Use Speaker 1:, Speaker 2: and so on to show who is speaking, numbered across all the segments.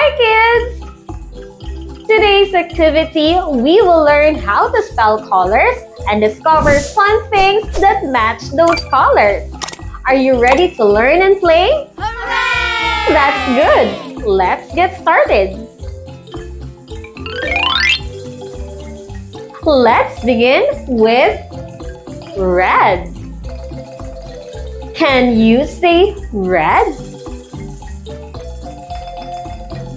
Speaker 1: Hi kids! Today's activity, we will learn how to spell colors and discover fun things that match those colors. Are you ready to learn and play?
Speaker 2: Hooray!
Speaker 1: That's good! Let's get started! Let's begin with red. Can you say red?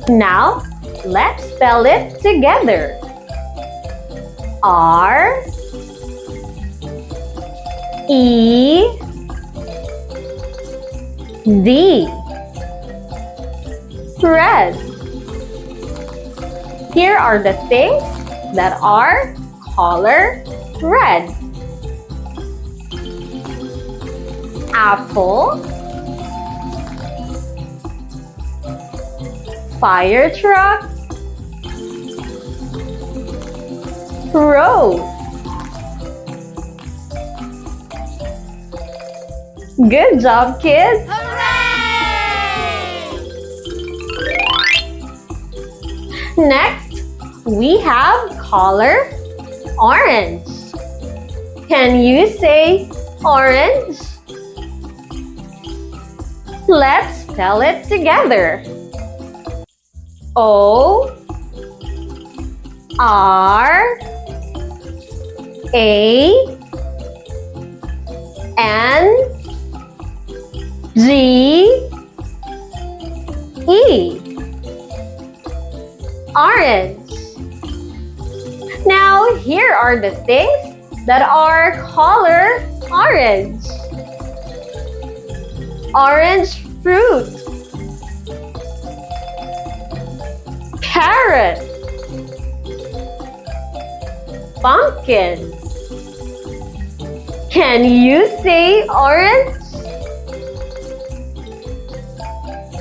Speaker 1: Now, let's spell it together. R E D. Red. Here are the things that are color red. Apple, fire truck, rose. Good job, kids!
Speaker 2: Hooray!
Speaker 1: Next, we have color orange. Can you say orange? Let's spell it together. O R A N G E. Orange. Now, here are the things that are color orange. Orange fruit, carrot, pumpkin. Can you say orange?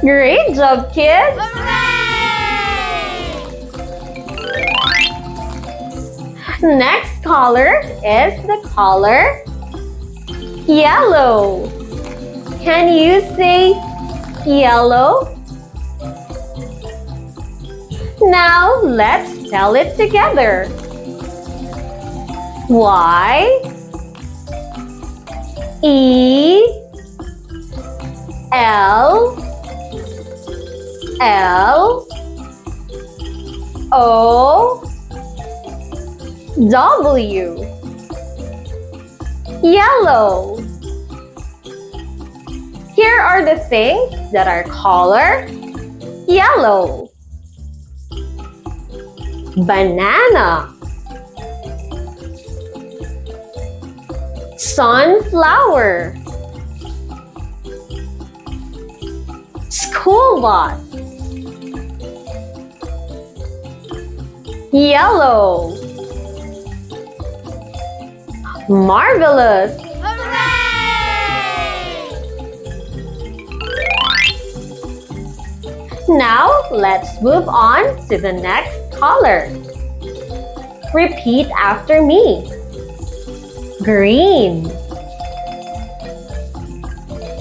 Speaker 1: Great job, kids!
Speaker 2: Hooray!
Speaker 1: Next color is the color yellow. Can you say yellow? Now let's spell it together. Y E L L O W. Yellow. Here are the things that are color yellow. Banana, sunflower, school bus, yellow, marvelous. Now, let's move on to the next color. Repeat after me. Green.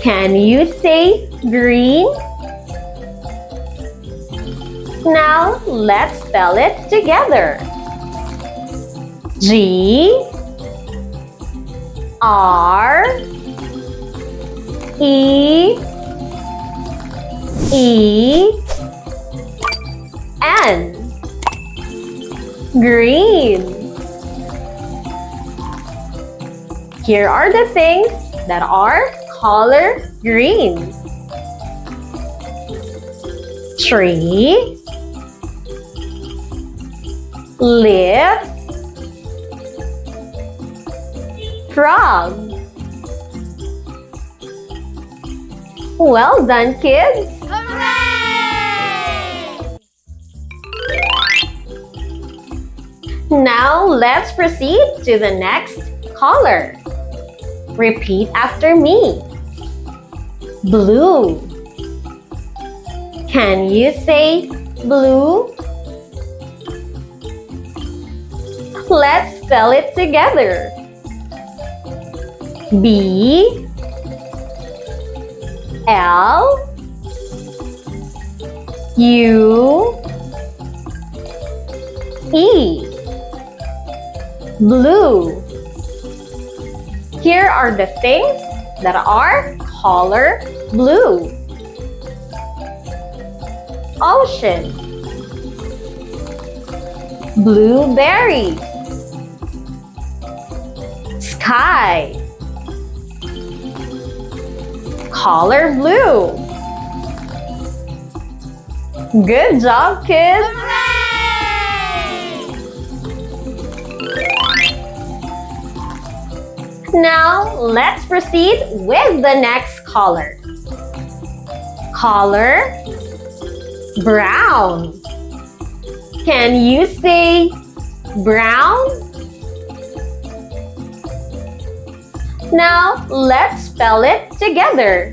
Speaker 1: Can you say green? Now, let's spell it together. G R E E N. Green. Here are the things that are color green. Tree, leaf, frog. Well done, kids!
Speaker 2: Hooray!
Speaker 1: Now, let's proceed to the next color. Repeat after me. Blue. Can you say blue? Let's spell it together. B L U E blue. Here are the things that are color blue. Ocean, blueberry, sky, color blue. Good job, kids!
Speaker 2: Hooray!
Speaker 1: Now, let's proceed with the next color. Color brown. Can you say brown? Now, let's spell it together.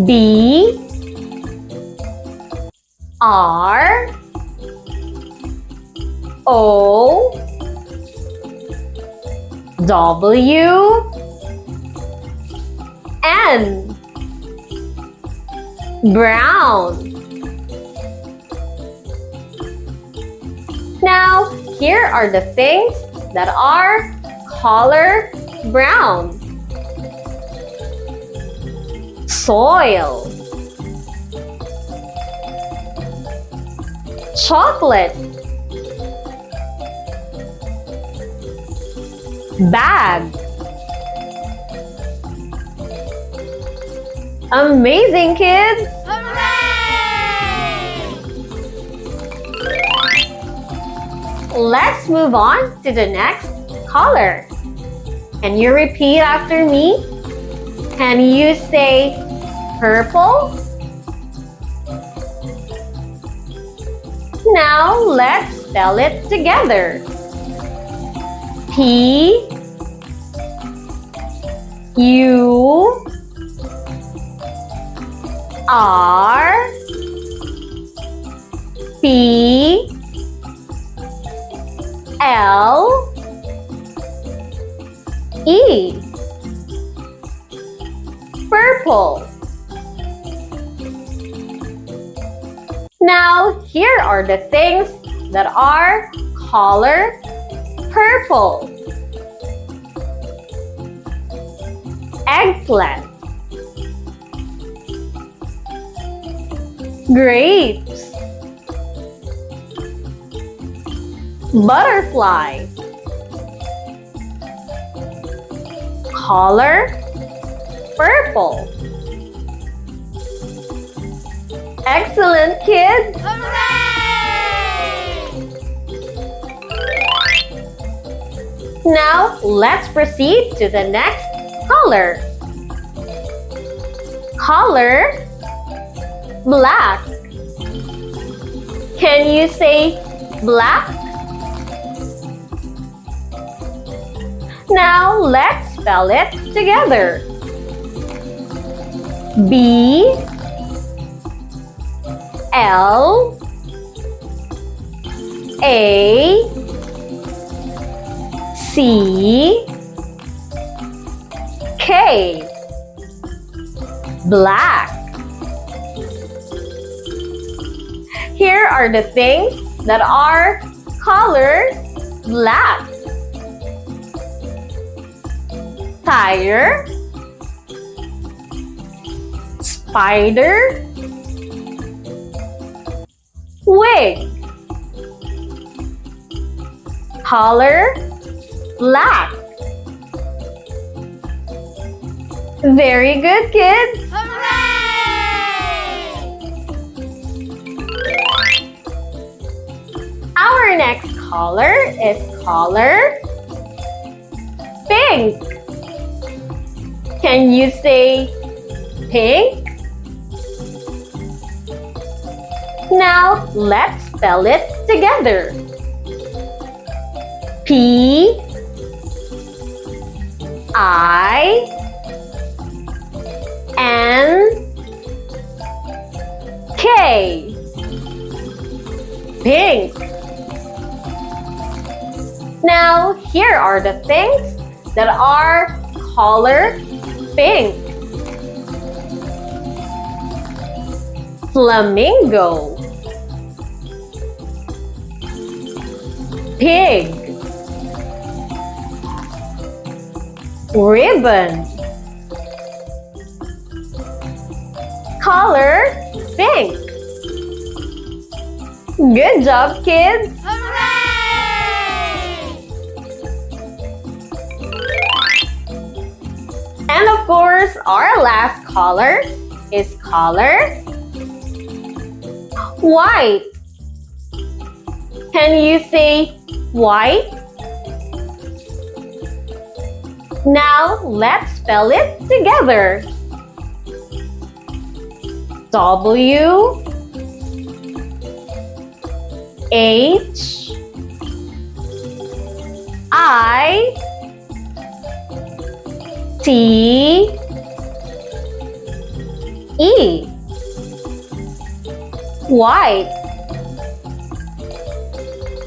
Speaker 1: B R O W N brown. Now, here are the things that are color brown. Soil, chocolate, bag. Amazing, kids!
Speaker 2: Hooray!
Speaker 1: Let's move on to the next color. Can you repeat after me? Can you say purple? Now let's spell it together. P U R P L E purple. Now, here are the things that are color purple. Eggplant, grapes, butterfly, color purple. Excellent, kids!
Speaker 2: Hooray!
Speaker 1: Now, let's proceed to the next color. Color black. Can you say black? Now, let's spell it together. B L A C K black. Here are the things that are colored black. Tire, spider, wig. Color black. Very good, kids!
Speaker 2: Hooray!
Speaker 1: Our next color is color pink. Can you say pink? Now, let's spell it together. P I N K pink. Now, here are the things that are color pink. Flamingo. Pig. Ribbon. Color pink. Good job, kids!
Speaker 2: Hooray!
Speaker 1: And of course, our last color is color white. Can you say white? Now, let's spell it together. W H I T E. White.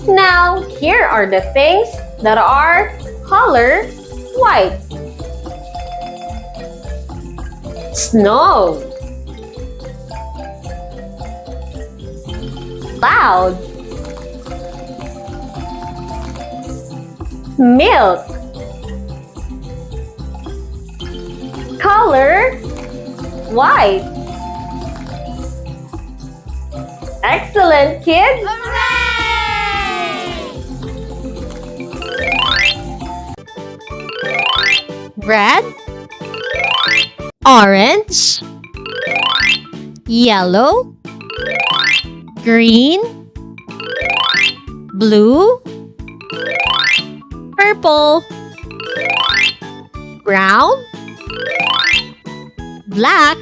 Speaker 1: Now, here are the things that are color white. Snow. Cloud. Milk. Color white. Excellent, kids!
Speaker 2: Hooray!
Speaker 3: Red, orange, yellow, green, blue, purple, brown, black,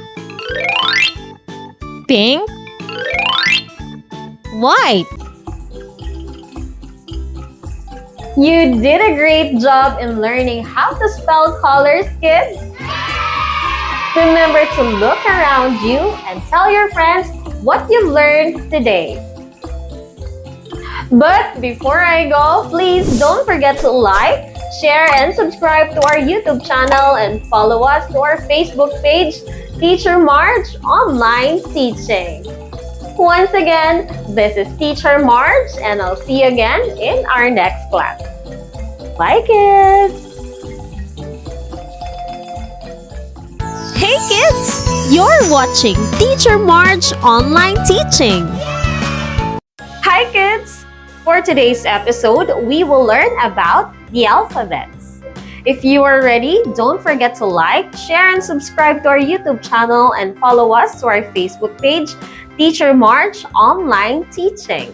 Speaker 3: pink, white.
Speaker 1: You did a great job in learning how to spell colors, kids. Remember to look around you and tell your friends what you've learned today. But before I go, please don't forget to like, share, and subscribe to our YouTube channel and follow us to our Facebook page, Teacher Marj Online Teaching. Once again, this is Teacher Marj, and I'll see you again in our next class. Bye, kids!
Speaker 3: Hey kids! You're watching Teacher Marj Online Teaching.
Speaker 1: Hi, kids! For today's episode, we will learn about the alphabets. If you are ready, don't forget to like, share, and subscribe to our YouTube channel and follow us to our Facebook page, Teacher Marj Online Teaching.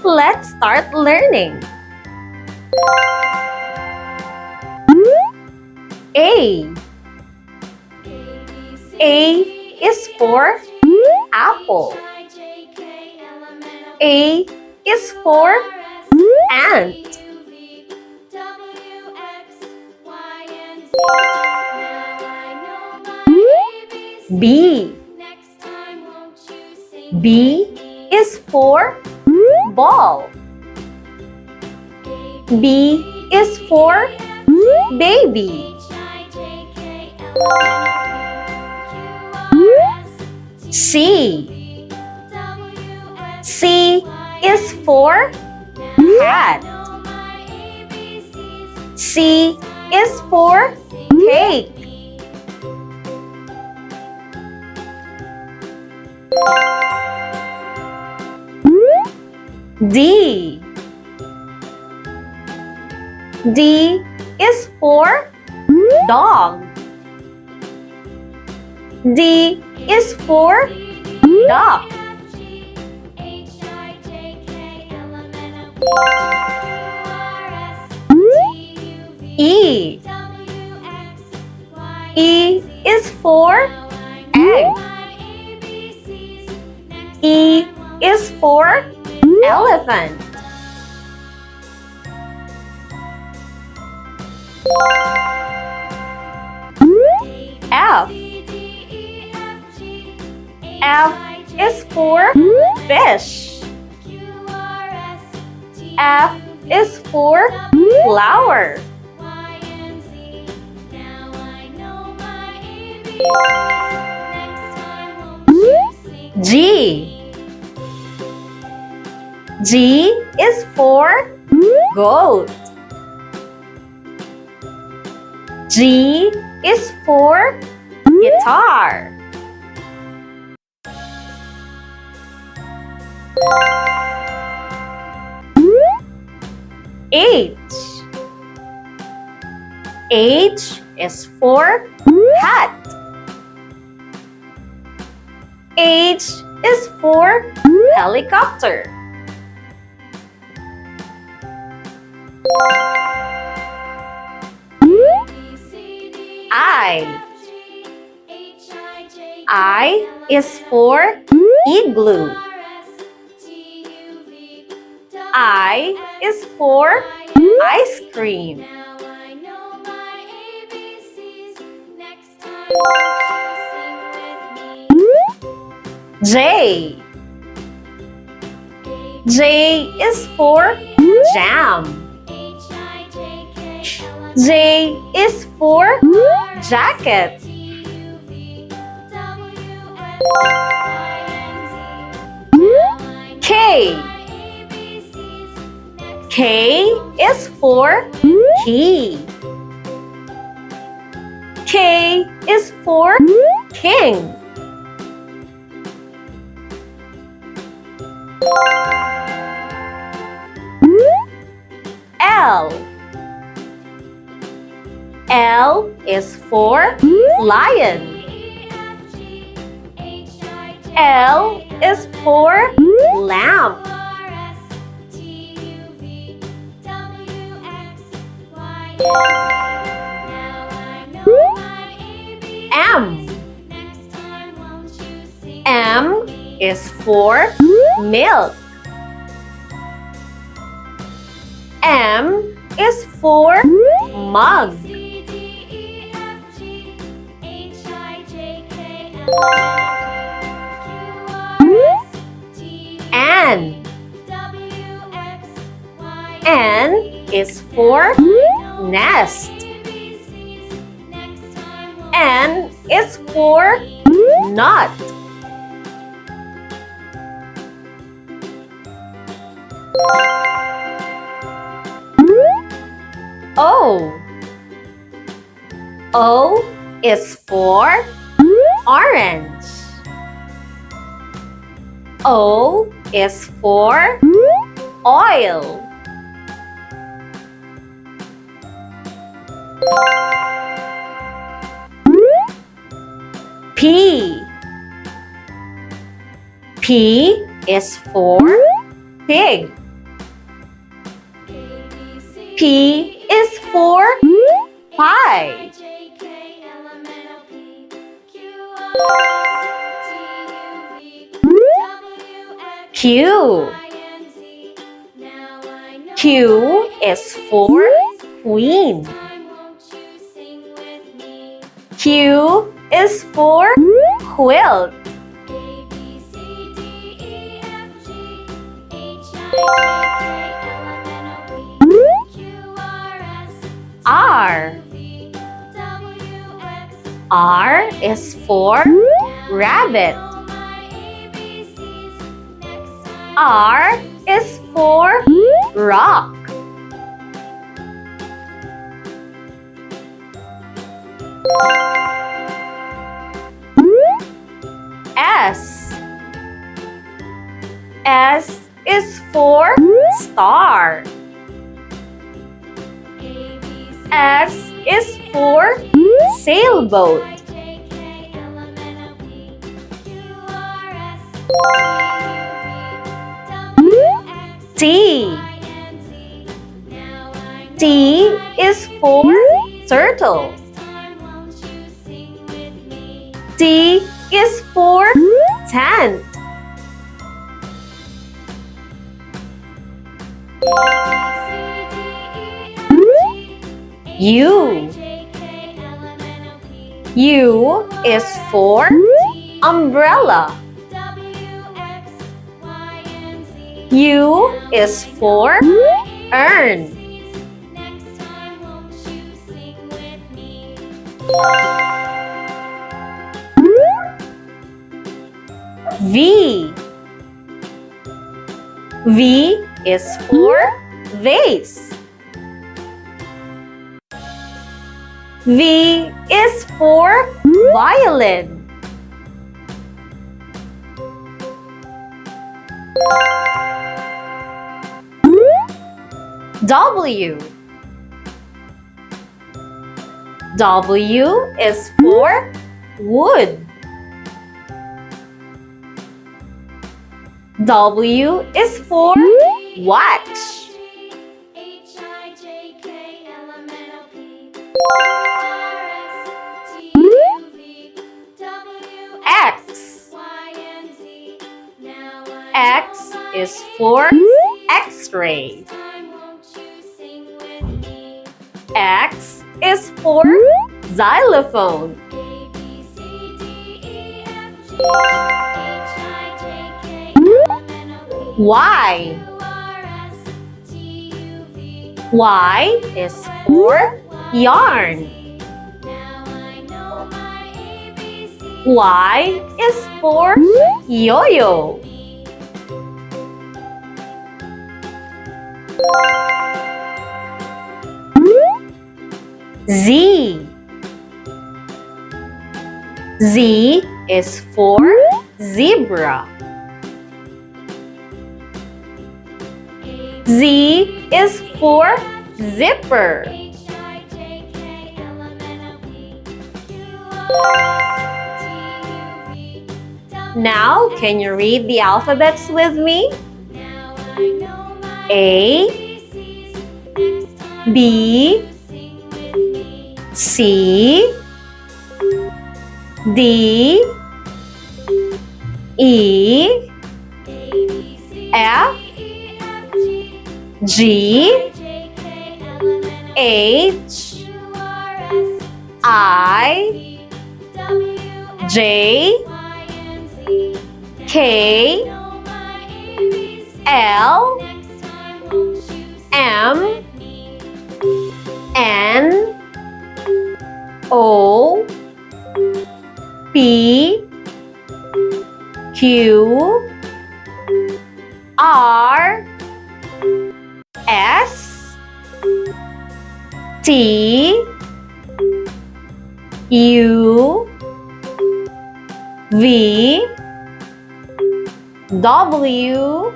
Speaker 1: Let's start learning. A. A is for apple. A is for ant. B. B is for ball. B is for baby. C. C is for cat. C is for cake. D. D is for dog. D is for duck. E. E is for egg. E is for elephant. F. F is for fish. F is for flower. G. G is for goat. G is for guitar. H. H is for hat. H is for helicopter. I. I is for igloo. I is for ice cream. J. J is for jam. J is for jacket. K. K is for key. K is for king. L. L is for lion. L is for lamp. M. M is for milk. M is for mug. N. N is for nest. N is for nut. O. O is for orange. O is for oil. P. P is for pig. P is for pie. Q. Q is for queen. Q is for quilt. R. R is for rabbit. R is for rock. S. S is for star. S is for sailboat. T. T is for turtle. T is for tent. U. U is for umbrella. U is for urn. V. V is for vase. V is for violin. W. W is for wood. W is for watch. X. X is for X-ray. X is for xylophone. Y. Y is for yarn. Y is for yo-yo. Z. Z is for zebra. Z is for zipper. Now, can you read the alphabets with me? A, B, C, D, E, F, G, H, I, J, K, L, M, N, O, P, Q, R, S, T, U, V, W,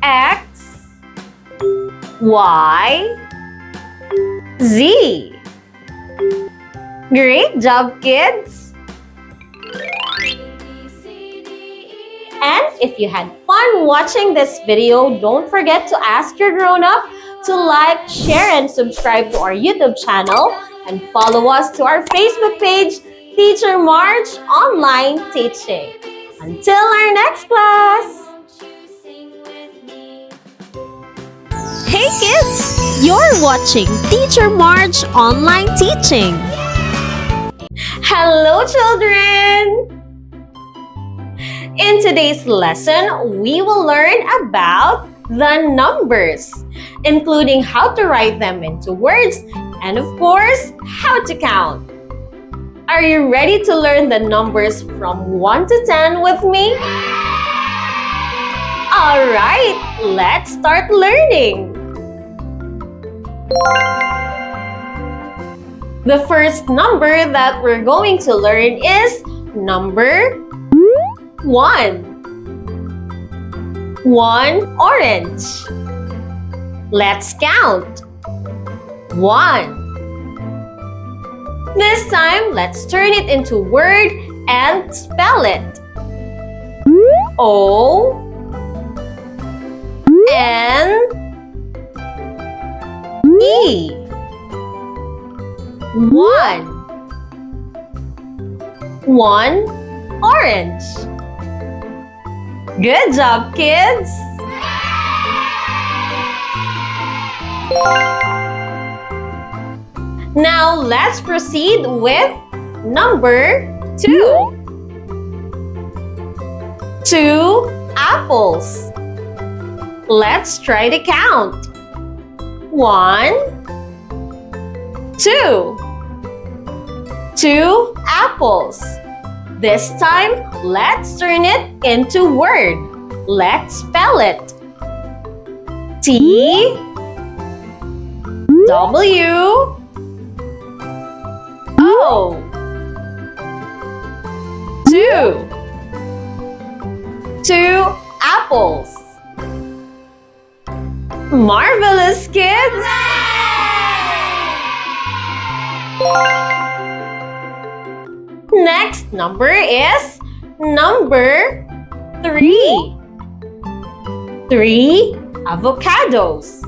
Speaker 1: X, Y, Z. Great job, kids! And if you had fun watching this video, don't forget to ask your grown-up to like, share, and subscribe to our YouTube channel and follow us to our Facebook page, Teacher Marj Online Teaching. Until our next class!
Speaker 3: Hey kids! You're watching Teacher Marj Online Teaching.
Speaker 1: Hello, children! In today's lesson, we will learn about the numbers, including how to write them into words and, of course, how to count. Are you ready to learn the numbers from 1 to 10 with me? Alright, let's start learning! The first number that we're going to learn is number 1. 1 orange. Let's count. 1. This time, let's turn it into word and spell it. O N E. 1. 1 orange. Good job, kids! Now, let's proceed with number 2. 2 apples. Let's try to count. 1, 2. 2 apples. This time, let's turn it into word. Let's spell it. T W O 2 apples. Marvelous, kids! Next number is number 3. 3 avocados.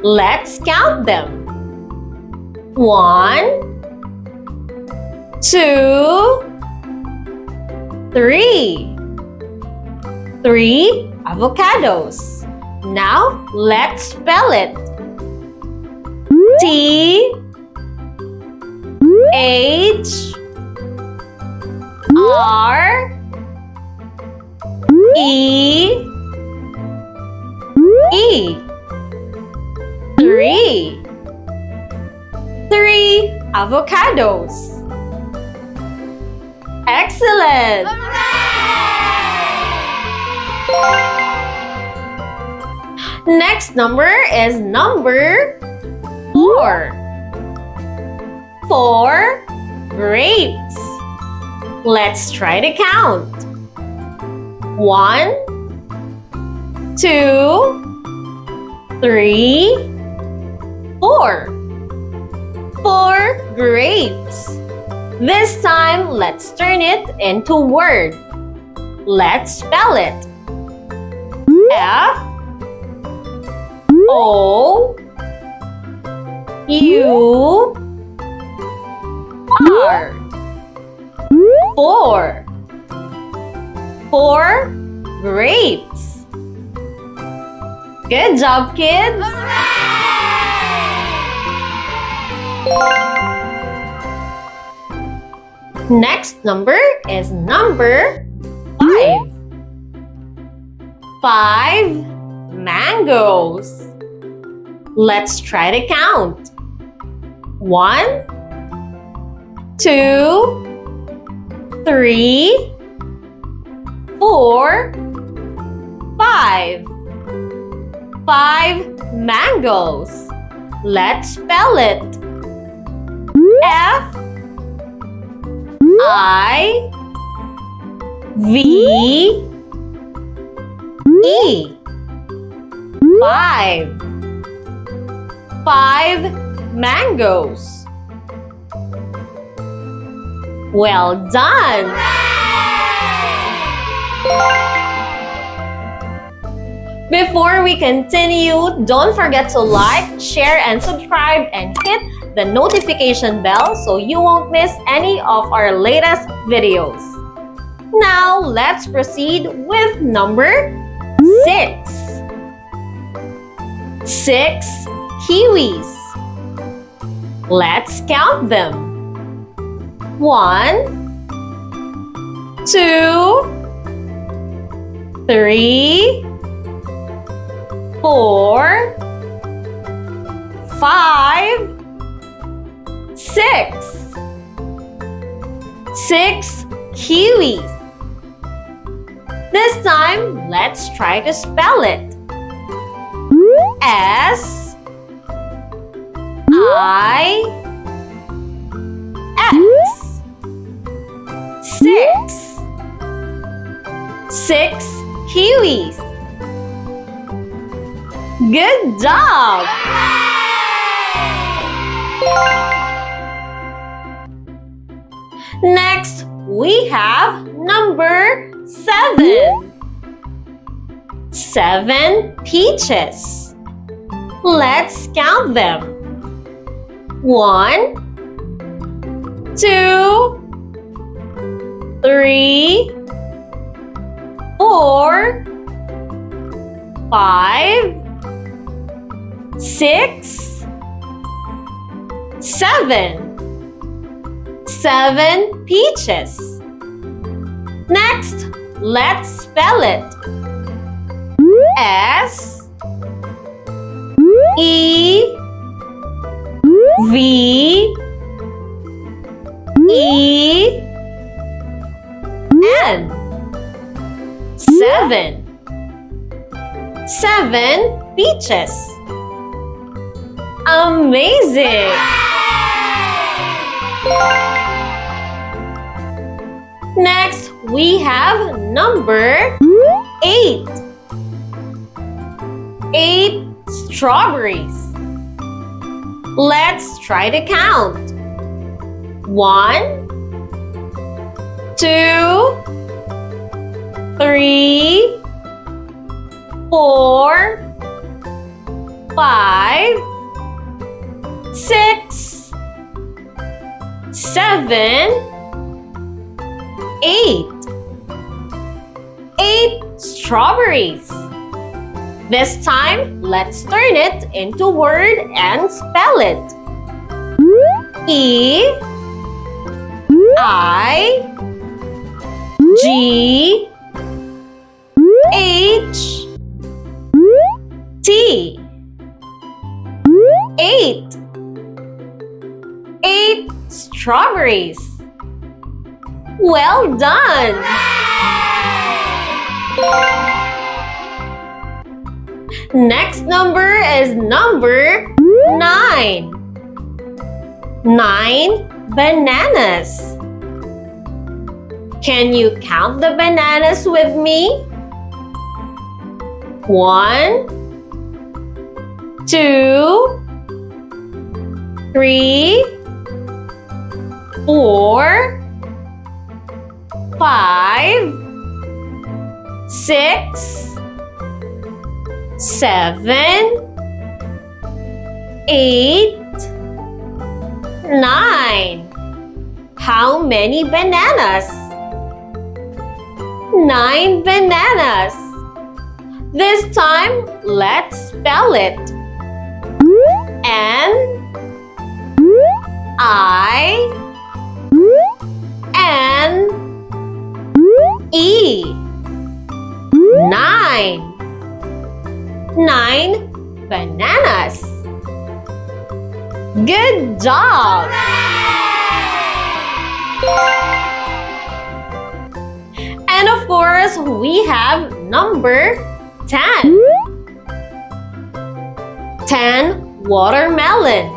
Speaker 1: Let's count them. 1, 2, 3. 3 avocados. Now, let's spell it. T H R E 3 avocados. Excellent! Next number is number 4. 4 grapes. Let's try to count. 1, 2, 3, 4. 4 grapes. This time, let's turn it into word. Let's spell it. F O U R 4. 4 grapes. Good job, kids! Next number is number 5. 5 mangoes. Let's try to count. 1, 2, 3, 4, 5. 5 mangoes. Let's spell it. F I V E 5. 5 mangoes. Well done! Before we continue, don't forget to like, share, and subscribe, and hit the notification bell so you won't miss any of our latest videos. Now, let's proceed with number 6. 6 kiwis. Let's count them. 1, 2, 3, 4, 5, 6. 6 kiwis. This time, let's try to spell it. S I X 6. 6 kiwis. Good job! Next, we have number 7. 7 peaches. Let's count them. 1, 2, 3, 4, 5, 6, 7. 7 peaches. Next, let's spell it. S E V E 10. 7. 7 peaches. Amazing! Next, we have number 8. 8 strawberries. Let's try to count. 1, 2, 3, 4, 5, 6, 7, 8. 8 strawberries. This time, let's turn it into word and spell it. E I G H T. 8. 8 strawberries. Well done! Next number is number 9. 9 bananas. Can you count the bananas with me? 1, 2, 3, 4, 5, 6, 7, 8, 9. How many bananas? 9 bananas. This time, let's spell it. N I N E. 9. 9 bananas. Good job! And of course, we have number 10. 10 watermelon.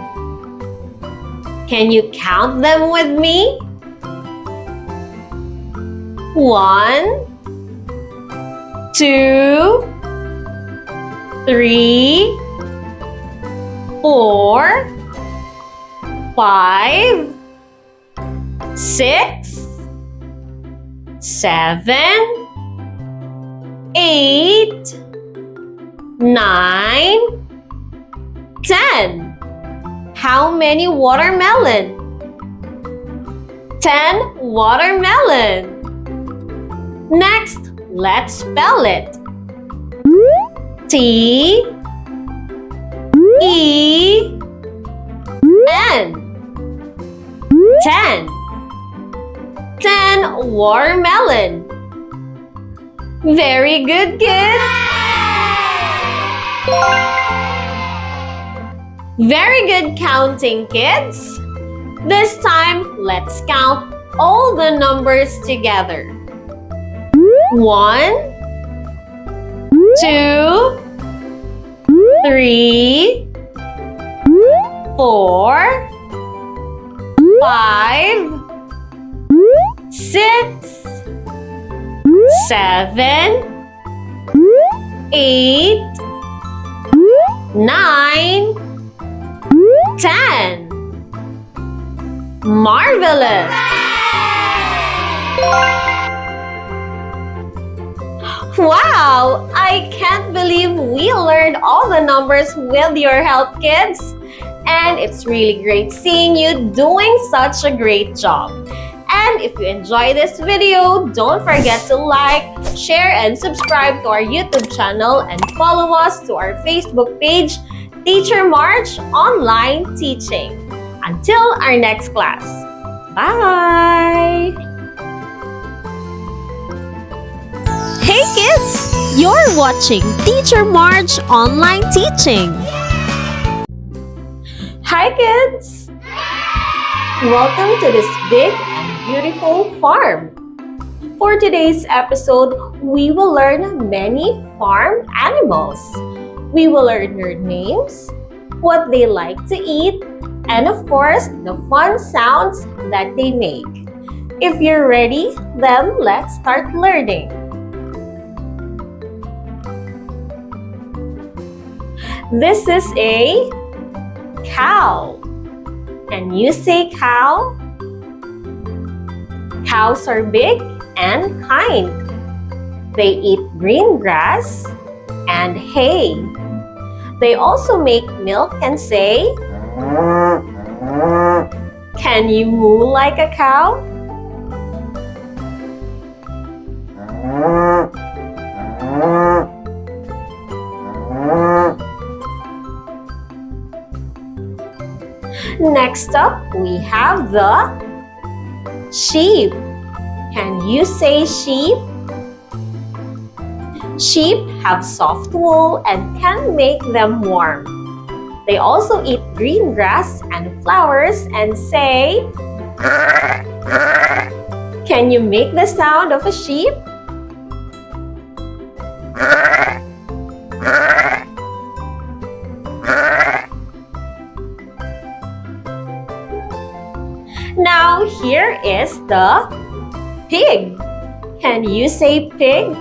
Speaker 1: Can you count them with me? 1, 2, 3, 4, 5, 6, 7, 8, 9, 10. How many watermelon? 10 watermelon. Next, let's spell it. T E N. 10. 10 watermelon. Very good, kids. Very good counting, kids. This time, let's count all the numbers together. 1, 2, 3, 4, 5, 6, 7, 8, 9, 10. Marvelous! Wow! I can't believe we learned all the numbers with your help, kids. And it's really great seeing you doing such a great job. And if you enjoy this video, don't forget to like, share, and subscribe to our YouTube channel and follow us to our Facebook page, Teacher Marj Online Teaching. Until our next class. Bye!
Speaker 3: Hey kids! You're watching Teacher Marj Online Teaching.
Speaker 1: Hi kids! Welcome to this big and beautiful farm. For today's episode, we will learn many farm animals. We will learn their names, what they like to eat, and of course, the fun sounds that they make. If you're ready, then let's start learning. This is a cow. Can you say cow? Cows are big and kind. They eat green grass and hay. They also make milk and say, can you moo like a cow? Next up, we have the sheep. Can you say sheep? Sheep have soft wool and can make them warm. They also eat green grass and flowers and say, can you make the sound of a sheep? Now here is the pig. Can you say pig?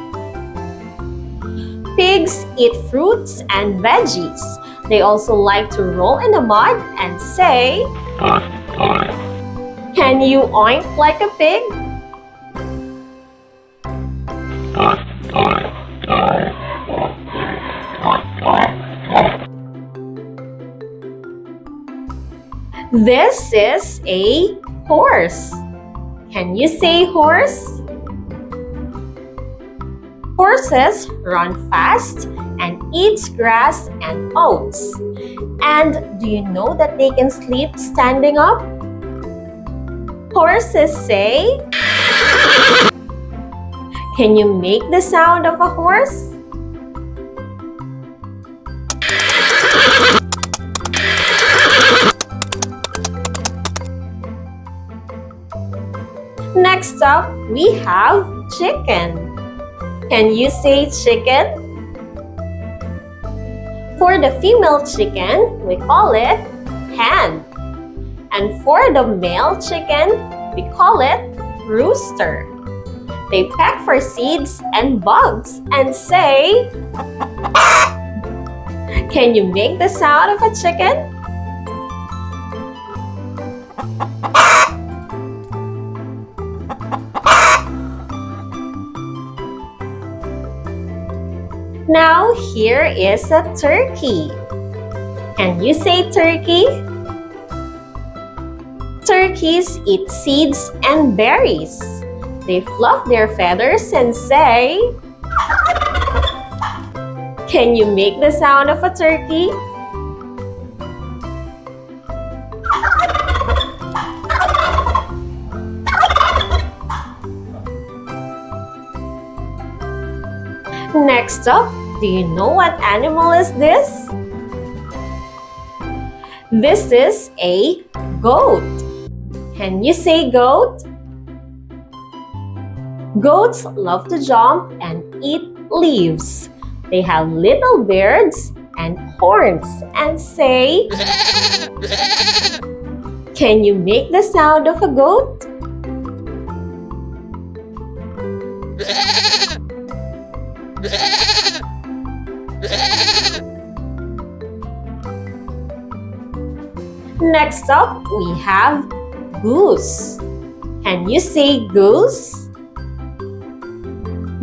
Speaker 1: Pigs eat fruits and veggies. They also like to roll in the mud and say, can you oink like a pig? This is a horse. Can you say horse? Horses run fast and eat grass and oats. And do you know that they can sleep standing up? Horses say, can you make the sound of a horse? Next up, we have chicken. Can you say chicken? For the female chicken, we call it hen. And for the male chicken, we call it rooster. They peck for seeds and bugs and say, can you make the sound of a chicken? Now here is a turkey. Can you say turkey? Turkeys eat seeds and berries. They fluff their feathers and say, can you make the sound of a turkey? Next up, do you know what animal is this? This is a goat. Can you say goat? Goats love to jump and eat leaves. They have little beards and horns and say, can you make the sound of a goat? Next up, we have goose. Can you say goose?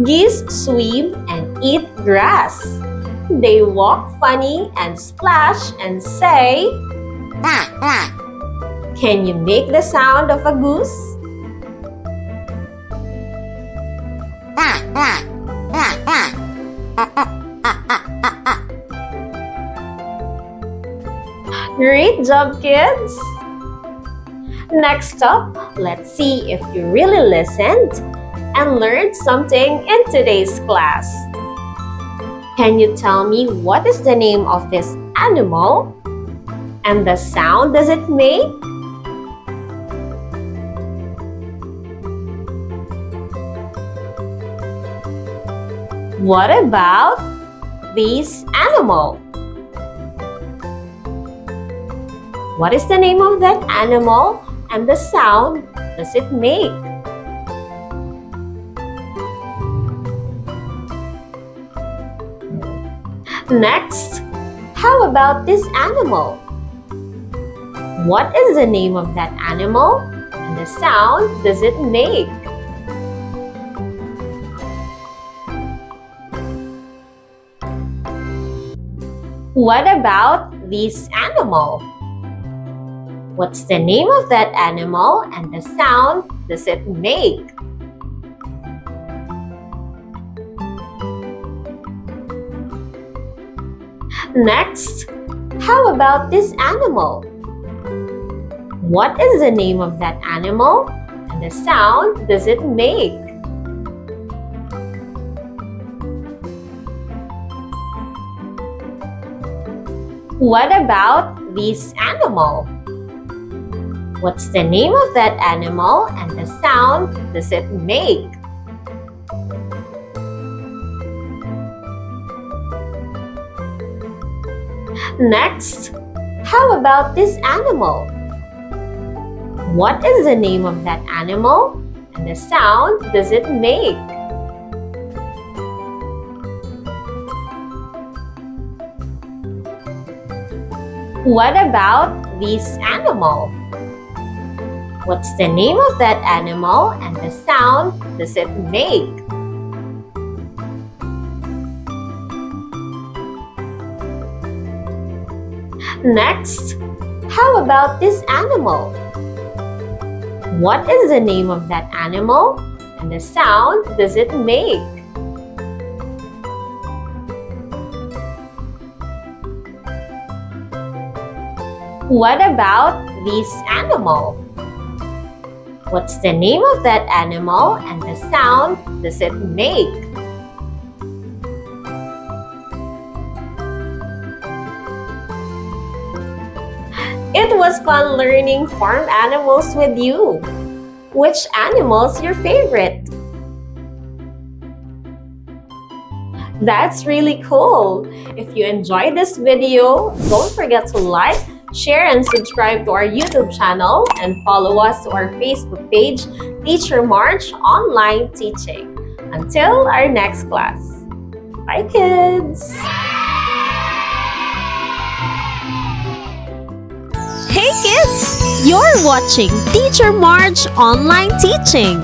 Speaker 1: Geese swim and eat grass. They walk funny and splash and say, can you make the sound of a goose? Great job, kids! Next up, let's see if you really listened and learned something in today's class. Can you tell me what is the name of this animal and the sound does it make? What about this animal? What is the name of that animal and the sound does it make? Next, how about this animal? What is the name of that animal and the sound does it make? What about this animal? What's the name of that animal and the sound does it make? Next, how about this animal? What is the name of that animal and the sound does it make? What about this animal? What's the name of that animal and the sound does it make? Next, how about this animal? What is the name of that animal and the sound does it make? What about this animal? What's the name of that animal and the sound does it make? Next, how about this animal? What is the name of that animal and the sound does it make? What about this animal? What's the name of that animal and the sound does it make? It was fun learning farm animals with you. Which animal's your favorite? That's really cool. If you enjoyed this video, don't forget to like, share, and subscribe to our YouTube channel and follow us to our Facebook page, Teacher Marj Online Teaching. Until our next class. Bye, kids!
Speaker 3: Hey kids! You're watching Teacher Marj Online Teaching.